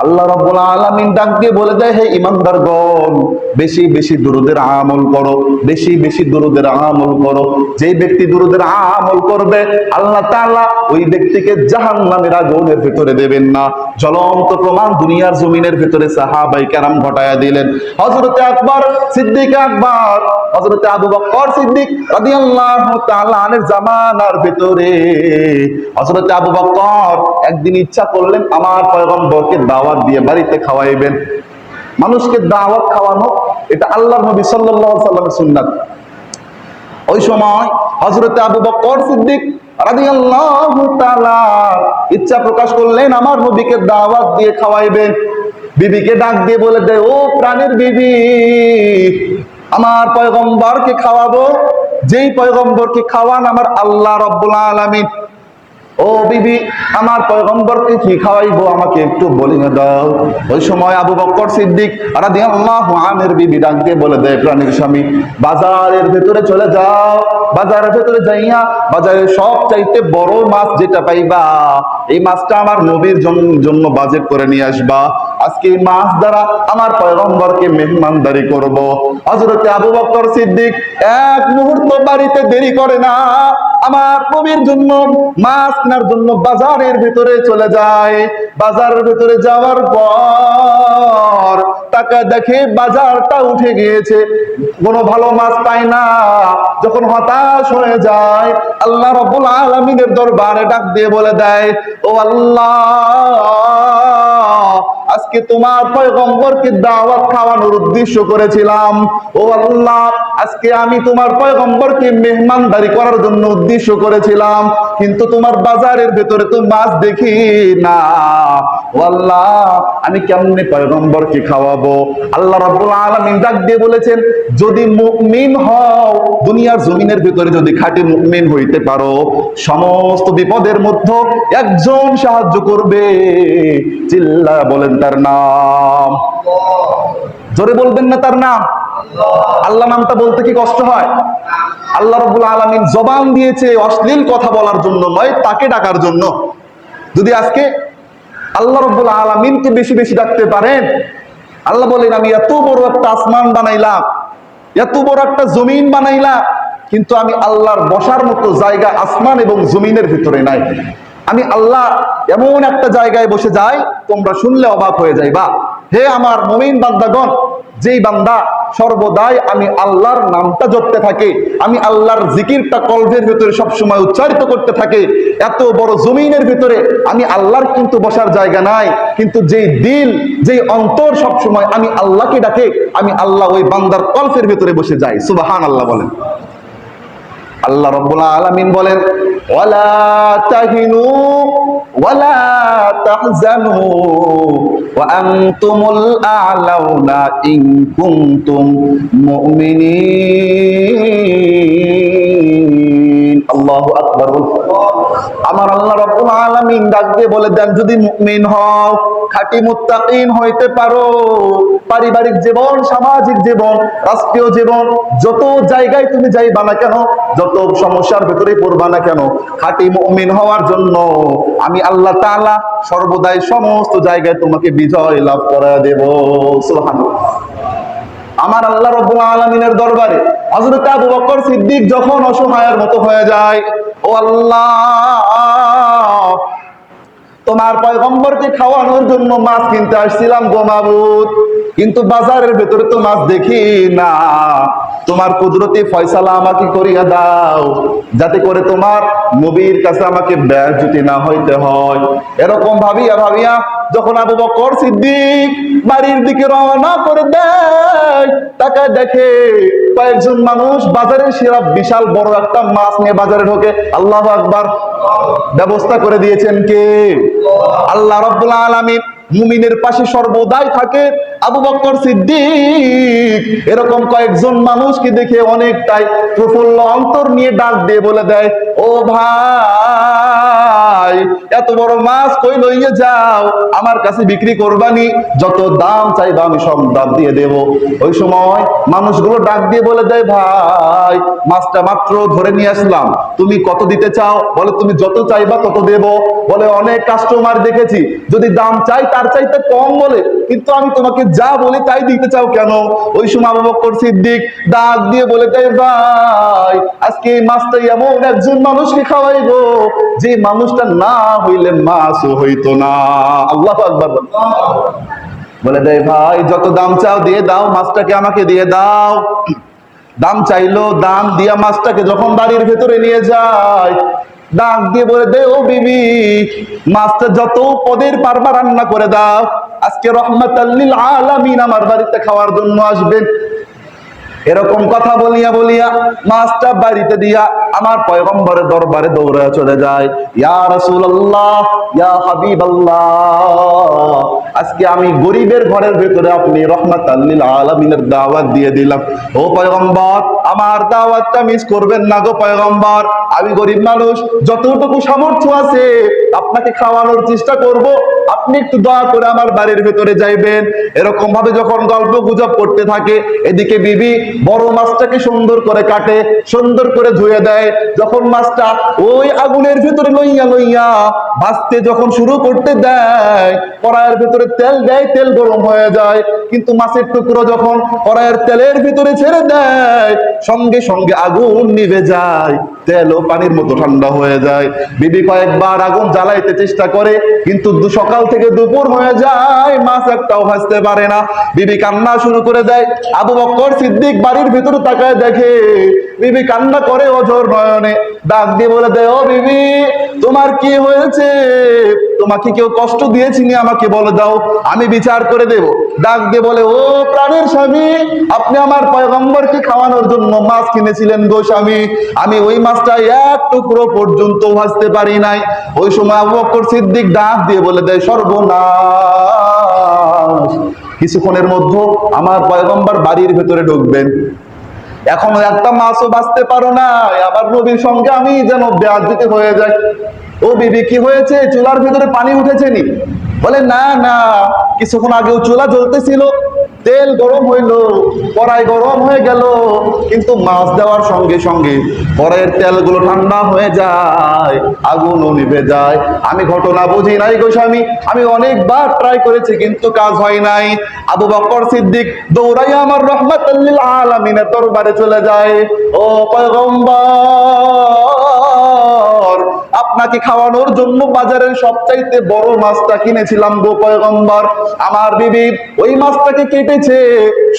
আল্লাহ রাব্বুল আলামিন ডাক দিয়ে বলে দেয়, হে ঈমানদারগণ, বেশি বেশি দুরূদের আমল করো, বেশি বেশি দুরূদের আমল করো। যেই ব্যক্তি দুরূদের আমল করবে আল্লাহ তাআলা ওই ব্যক্তিকে জাহান্নামের আগুনের ভিতরে দেবেন না। জ্বলন্ত প্রমাণ দুনিয়ার জমিনের ভিতরে সাহাবায়ে কেরাম ঘটায়া দিলেন। হযরতে আকবর সিদ্দিক আকবর, হযরতে আবু বকর সিদ্দিক রাদিয়াল্লাহু তাআলা আনহু জামানার ভিতরে হযরতে আবু বকর একদিন ইচ্ছা করলেন আমার পয়গম্বরকে দাওয়াত দিয়ে বাড়িতে খাওয়াইবেন। মানুষকে দাওয়াত খাওয়ানো এটা আল্লাহর নবী সাল্লাল্লাহু আলাইহি ওয়াসাল্লামের সুন্নাত। ওই সময় হযরতে আবু বকর সিদ্দিক রাদিয়াল্লাহু তাআলা ইচ্ছা প্রকাশ করলেন আমার নবীকে দাওয়াত দিয়ে খাওয়াইবেন। বিবিকে ডাক দিয়ে বলে দেয়, ও প্রাণের বিবি, আমার পয়গম্বরকে খাওয়াবো, যেই পয়গম্বরকে খাওয়ান আমার আল্লাহ রাব্বুল আলামিন। ও বিবি, আমার পয়গম্বরকে কি খাওয়াইবো আমাকে একটু বলিয়ে দাও। ওই সময় আবু বকর সিদ্দিক রাদিয়াল্লাহু আনহুর বিবি ডাক দিয়ে বলে দেয়, প্রাণের স্বামী, বাজারের ভেতরে চলে যাও, বাজারের ভেতরে যাইয়া বাজারের সবচাইতে বড় মাছ যেটা পাইবা এই মাছটা আমার নবীর জন্য বাজেট করে নিয়ে আসবা। আজকে এই মাছ দ্বারা আমার পয়গম্বরকে মেহমানদারি করব। হযরতে আবু বকর সিদ্দিক এক মুহূর্ত বাড়িতে দেরি করে না, আমার নবীর জন্য মাছ কেনার জন্য বাজারের ভিতরে চলে যায়। বাজারের ভিতরে যাওয়ার পর তাকে দেখে বাজারটা উঠে গিয়েছে, কোনো ভালো মাছ পায় না। যখন হতাশ হয়ে যায় আল্লাহ রাব্বুল আলামিনের দরবারে ডাক দিয়ে বলে দেয়, ও আল্লাহ, আজকে তোমার পয়গম্বরকে দাওয়াত খাওয়ানোর উদ্দেশ্য করেছিলাম। ও আল্লাহ, আজকে আমি তোমার পয়গম্বরকে মেহমানদারি করার জন্য উদ্দেশ্য করেছিলাম, কিন্তু তোমার বাজারের ভেতরে তো মাছ দেখি না। ও আল্লাহ, আমি কেমনে পয়গম্বরকে খাওয়াবো? আল্লাহ রাব্বুল আলামিন ডাক দিয়ে বলেছেন, যদি মুমিন হও, দুনিয়ার জমিনের ভিতরে যদি খাঁটি মুমিন হইতে পারো, সমস্ত বিপদের মধ্যে একজন সাহায্য করবে। চিল্লা বলেন তার নাম। জোরে বলবেন না তার নাম? আল্লাহ নামটা বলতে কি কষ্ট হয়? আল্লাহ রাব্বুল আলামিন জবান দিয়েছে অশ্লীল কথা বলার জন্য নয়, তাকে ডাকার জন্য। যদি আজকে আল্লাহ রাব্বুল আলামিনকে বেশি বেশি ডাকতে পারেন, আল্লাহ বলেন, আমি এত বড় একটা আসমান বানাইলাম, এত বড় একটা জমিন বানাইলাম, কিন্তু আমি আল্লাহর বসার মতো জায়গা আসমান এবং জমিনের ভিতরে নাই। আমি আল্লাহ এমন একটা জায়গায় বসে যাই, তোমরা শুনলে অবাক হয়ে যাইবা। হে আমার মুমিন বান্দাগণ, যেই বান্দা সর্বদাই আমি আল্লাহর নামটা জপতে থাকে, আমি আল্লাহর জিকিরটা কলবের ভিতরে সবসময় উচ্চারিত করতে থাকে, এত বড় জমিনের ভিতরে আমি আল্লাহর কিন্তু বসার জায়গা নাই, কিন্তু যেই দিল, যেই অন্তর সবসময় আমি আল্লাহকে ডাকে, আমি আল্লাহ ওই বান্দার কলবের ভিতরে বসে যাই। সুবহানাল্লাহ বলেন। আল্লাহ রাব্বুল আলামিন বলেন, ওয়ালা তাহিনু ওয়ালা তাহজানু ওয়া আনতুমুল আ'লাউনা ইন কুনতুম মুমিনিন। আল্লাহু আকবার। আমার আল্লাহ রাব্বুল আলামিন ডাক দিয়ে বলে দেন, যদি মুমিন হও, খাঁটি মুত্তাকিন হইতে পারো, পারিবারিক জীবন, সামাজিক জীবন, রাষ্ট্রীয় জীবন, যত জায়গায় তুমি যাইবা না কেন, যত সমস্যার ভিতরে পড়বা না কেন, খাঁটি মুমিন হওয়ার জন্য আমি আল্লাহ তাআলা সর্বদাই সমস্ত জায়গায় তোমাকে বিজয় লাভ করায় দেব। সুবহানাল্লাহ। আমার আল্লাহ রাব্বুল আলামিনের দরবারে হযরত আবু বকর সিদ্দিক যখন অসহায়ের মতো হয়ে যায়, ও আল্লাহ, তোমার পয়গম্বরকে খাওয়ানোর জন্য মাছ কিনতে আসছিলাম গো মাবুদ, কিন্তু বাজারের ভেতরে তো মাছ দেখি না। তোমার কুদরতি ফয়সালা আমাকে করিয়া দাও, যাতে করে তোমার নবীর কাছে আমাকে বেয়াজ্জতি না হইতে হয়। এরকম ভাবিয়া ভাবিয়া যখন আবু বকর সিদ্দিক বাড়ির দিকে রওনা করে দেয়, তাকায় দেখে কয়েকজন মানুষ বাজারে সেরা বিশাল বড় একটা মাছ নিয়ে বাজারে ঢোকে। আল্লাহু আকবার। ব্যবস্থা করে দিয়েছেন কে? আল্লাহ রাব্বুল আলামিন। মুমিনের পাশে সর্বদাই থাকে আবু বকর সিদ্দিক। এরকম কয়েকজন মানুষকে দেখে অনেকটাই প্রফুল্ল অন্তর নিয়ে ডাক দিয়ে বলে দেয়, ও ভাই, ভাই এত বড় মাছ কই লইয়ে যাও, আমার কাছে বিক্রি করবানি, যত দাম চাইবা আমি সব দাম দিয়ে দেব। ওই সময় মানুষগুলো ডাক দিয়ে বলে দেয়, ভাই মাছটা মাত্র ধরে নিয়ে আসলাম, তুমি কত দিতে চাও? বলে তুমি যত চাইবা তত দেব। বলে অনেক কাস্টমার দেখেছি, যদি দাম চাই তার চাইতে কম বলে, কিন্তু আমি তোমাকে যা বলি তাই দিতে চাও কেন? ওই সময় আবু বকর সিদ্দিক ডাক দিয়ে বলে দেয়, ভাই আজকে এই মাছটা এমন একজন মানুষকে খাওয়াইবো যে মানুষটা না হইলে মাছও হইতো না। আল্লাহু আকবার। বলে দেয়, ভাই যত দাম চাও দিয়ে দাও, মাছটাকে আমাকে দিয়ে দাও। দাম চাইলো, দাম দিয়া মাছটাকে যখন বাড়ির ভেতরে নিয়ে যায়, ডাক দিয়ে বলে দে, ও বিবি মাছটা যত পদের পারবা রান্না করে দাও, আজকে রহমাতাল লিল আলামিন আমার বাড়িতে খাওয়ার জন্য আসবেন। এরকম কথা বলিয়া বলিয়া মাছটা বাড়িতে দিয়া আমার পয়গম্বরের দরবারে দৌড়ে চলে যায়। ইয়া রাসূলুল্লাহ, ইয়া হাবিবাল্লাহ, আজকে আমি গরিবের ঘরের ভেতরে আপনি রহমাতাল লিল আলামিনের দাওয়াত দিয়ে দিলাম। ও পয়গম্বর, আমার দাওয়াতটা মিস করবেন না গো পয়গম্বর। আমি গরিব মানুষ, যতটুকু সামর্থ্য আছে আপনাকে খাওয়ানোর চেষ্টা করব, আপনি একটু দয়া করে আমার বাড়ির ভেতরে যাইবেন। এরকম ভাবে যখন গল্প গুজব করতে থাকে, এদিকে বিবি বড় মাছটাকে সুন্দর করে কাটে, সুন্দর করে ধুয়ে দেয়। যখন মাছটা ওই আগুনের ভেতরে লইয়া লইয়া ভাজতে যখন শুরু করতে দেয়, কড়াইয়ের ভেতরে তেল দেয়, তেল গরম হয়ে যায়, কিন্তু মাছের টুকরো যখন কড়াইয়ের তেলের ভিতরে ছেড়ে দেয়, সঙ্গে সঙ্গে আগুন নিভে যায়, তেলও পানির মতো ঠান্ডা হয়ে যায়। বিবি কয়েকবার আগুন জ্বালাইতে চেষ্টা করে, কিন্তু সকাল থেকে দুপুর হয়ে যায়, মাছ একটাও ভাজতে পারে না। বিবি কান্না শুরু করে দেয়। আবু বকর সিদ্দিক বাড়ির ভিতরে তাকায় দেখে বিবি কান্না করে অঝোর নয়নে। ডাক দিয়ে বলে দেয়, ও বিবি তোমার কি হয়েছে? তোমাকে কেউ কষ্ট দিয়েছি নি? আমাকে বলে দাও, আমি বিচার করে দেব। ডাক দিয়ে বলে, ও প্রাণের স্বামী, আপনি আমার পয়গম্বরকে খাওয়ানোর জন্য মাছ কিনেছিলেন গো স্বামী, আমি ওই মাছটা এক টুকরো পর্যন্ত ভাজতে পারি নাই। ওই সময় আবু বকর সিদ্দিক ডাক দিয়ে বলে দেয়, সর্বনাশ, কিছুক্ষণের মধ্যে আমার পয়গম্বর বাড়ির ভেতরে ঢুকবেন, এখনো একটা মাছও বাঁচতে পারো না, আবার নবীর সঙ্গে আমি যেন বেয়াদবি হয়ে যায়। ও বিবি কি হয়েছে? চুলার ভিতরে পানি উঠেছে নি? বলে না না, কিছুক্ষণ আগেও চুলা জ্বলতেছিল, তেল গরম হইলো, কড়াই গরম হয়ে গেল, কিন্তু মাছ দেওয়ার সঙ্গে সঙ্গে কড়াইয়ের তেলগুলো ঠান্ডা হয়ে যায়, আগুনও নিভে যায়। আমি ঘটনা বুঝি নাই গো স্বামী, আমি অনেকবার ট্রাই করেছি কিন্তু কাজ হয় নাই। আবু বকর সিদ্দিক দৌড়াইয়া আমার রহমাতুল লিল আলামিনের দরবারে চলে যায়। ও পয়গম্বর, আপনাকে খাওয়ানোর জন্য বাজারের সবচাইতে বড় মাছটা কিনেছিলাম গো পয়গম্বর। আমার বিবি ওই মাছটাকে কেটেছে,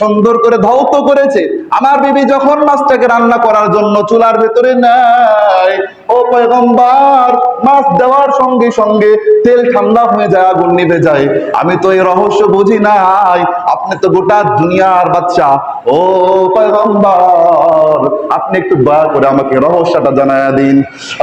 সুন্দর করে ধৌত করেছে। আমার বিবি যখন মাছটাকে রান্না করার জন্য চুলার ভেতরে নেয়, ও পয়গম্বর, মাছ দেওয়ার সঙ্গে সঙ্গে তেল ঠান্ডা হয়ে যায়, আগুন নিভে যায়। আমি তো এই রহস্য বুঝি নাই, আপনি তো গোটা দুনিয়ার বাদশা। ও পয়গম্বর, আপনি একটু দয়া করে আমাকে রহস্যটা জানায়া দিন।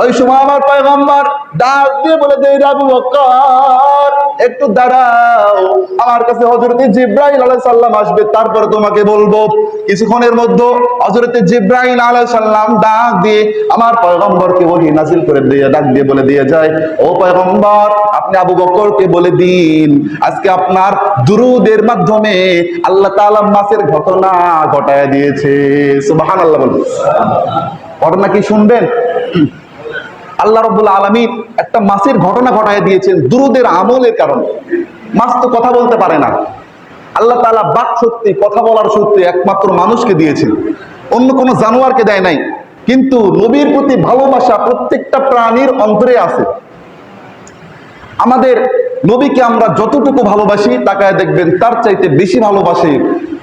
ওই সময় আমার পয়গম্বর ডাক দিয়ে বলে দেয়, আবু বকর একটু দাঁড়াও, আমার কাছে হযরতে জিবরাইল আলাইহিস সালাম আসবে, তারপরে তোমাকে বলবো। কিছুক্ষণের মধ্যে হযরতে জিবরাইল আলাইহিস সালাম ডাক দিয়ে আমার পয়গম্বরকে ওহী নাযিল করে দিয়ে ডাক দিয়ে বলে দিয়ে যায়, ও পয়গম্বর, আপনি আবু বকরকে বলে দিন আজকে আপনার দুরুদের মাধ্যমে আল্লাহ তাআলা মাছের ঘটনা ঘটায় দিয়েছে। সুবহানাল্লাহ বলুন। ঘটনা কি শুনবেন? আল্লাহ রাব্বুল আলামিন একটা মাছের ঘটনা ঘটায় দিয়েছেন দুরুদের আমলের কারণে। মাছ তো কথা বলতে পারে না, আল্লাহ তাআলা বাক শক্তি, কথা বলার শক্তি একমাত্র মানুষকে দিয়েছেন, অন্য কোনো জানোয়ারকে দেয় নাই। কিন্তু নবীর প্রতি ভালোবাসা প্রত্যেকটা প্রাণীর অন্তরে আছে। আমাদের নবীকে আমরা যতটুকু ভালোবাসি, তাকায় দেখবেন তার চাইতে বেশি ভালোবাসে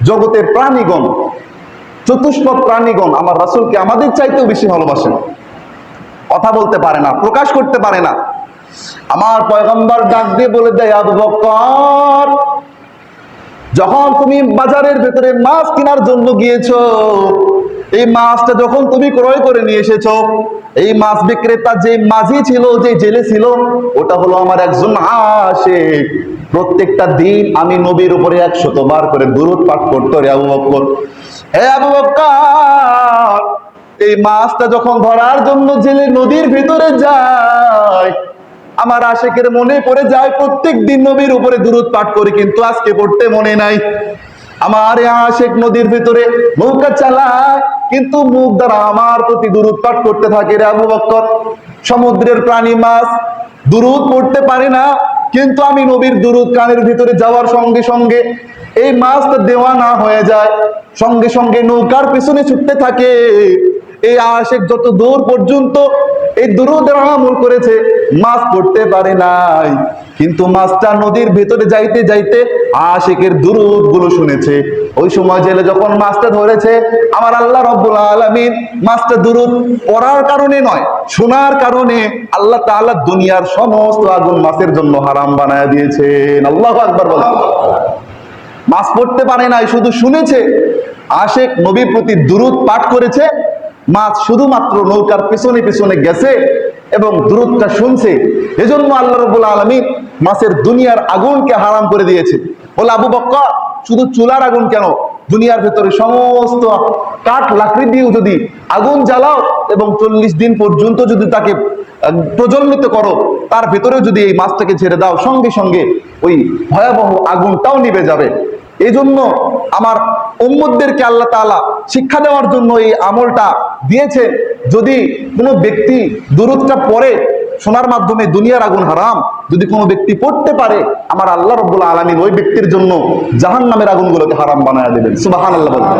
জগতের প্রাণীগণ, চতুষ্পদ প্রাণীগণ আমার রাসূলকে আমাদের চাইতেও বেশি ভালোবাসেন। কথা বলতে পারে না, প্রকাশ করতে পারে না। আমার পয়গম্বর ডাক দিয়ে বলে দেয়, আবু বকর, যখন তুমি বাজারের ভেতরে মাছ কেনার জন্য গিয়েছো, এই মাছটা যখন তুমি ক্রয় করে নিয়ে এসেছো, এই মাছ বিক্রেতা যে মাঝি ছিল, যে জেলে ছিল, ওটা হলো আমার একজন আশিক। প্রত্যেকটা দিন আমি নবীর উপরে 100 বার করে দুরূদ পাঠ করতো রে আবু বকর। হে আবু বকর, এই মাছটা যখন ধরার জন্য জেলে নদীর ভিতরে যায়, আমার আশেকের মনে পড়ে যায় প্রত্যেক দিন নবীর উপরে দুরূদ পাঠ করি, কিন্তু আজকে পড়তে মনে নাই। আমার আশেক নদীর ভিতরে নৌকা চালায়, কিন্তু মুখ দ্বারা আমার প্রতি দুরূদ পাঠ করতে থাকে। রে আবু বকর, সমুদ্রের প্রাণী মাছ দুরূদ পড়তে পারে না, কিন্তু আমি নবীর দুরূদ কানের ভিতরে যাওয়ার সঙ্গে সঙ্গে এই মাছটা দেওয়ানা হয়ে যায়, সঙ্গে সঙ্গে নৌকার পিছনে ছুটতে থাকে। এই আশেক যত দূর পর্যন্ত এই দুরূদের আমল করেছে, মাছ পড়তে পারে নাই, কিন্তু মাছটা নদীর ভেতরে যাইতে যাইতে আশেকের দুরূদ গুলো শুনেছে। ওই সময় জেলে যখন মাছটা ধরেছে, আমার আল্লাহ রাব্বুল আলামিন মাছটা দুরূদ পড়ার কারণে নয়, শোনার কারণে আল্লাহ তাআলা দুনিয়ার সমস্ত আগুন মাছের জন্য হারাম বানায় দিয়েছেন। আল্লাহু আকবার বলেন। মাছ পড়তে পারে নাই, শুধু শুনেছে। আশেক নবীর প্রতি দুরূদ পাঠ করেছে, মাছ শুধুমাত্র নৌকার পিছনে পিছনে গেছে এবং দুরূদটা শুনছে। এজন্য আল্লাহ রাব্বুল আলামিন মাছের দুনিয়ার আগুনকে হারাম করে দিয়েছে। বলে, আবু বকর, শুধু চুলার আগুন কেন, দুনিয়ার ভেতরে সমস্ত কাঠ লাকড়ি দিয়েও যদি আগুন জ্বালাও এবং 40 দিন পর্যন্ত যদি তাকে প্রজ্বলিত করো, তার ভেতরেও যদি এই মাছটাকে ছেড়ে দাও, সঙ্গে সঙ্গে ওই ভয়াবহ আগুনটাও নিভে যাবে। এই জন্য আমার উম্মতদেরকে আল্লাহ তাআলা শিক্ষা দেওয়ার জন্য এই আমলটা দিয়েছে। যদি কোনো ব্যক্তি দুরূদটা পড়ে, শোনার মাধ্যমে দুনিয়ার আগুন হারাম যদি কোনো ব্যক্তি পড়তে পারে, আমার আল্লাহ রাব্বুল আলামিন ওই ব্যক্তির জন্য জাহান্নামের আগুনগুলোকে হারাম বানায় দেবেন। সুবহানাল্লাহ বলবেন।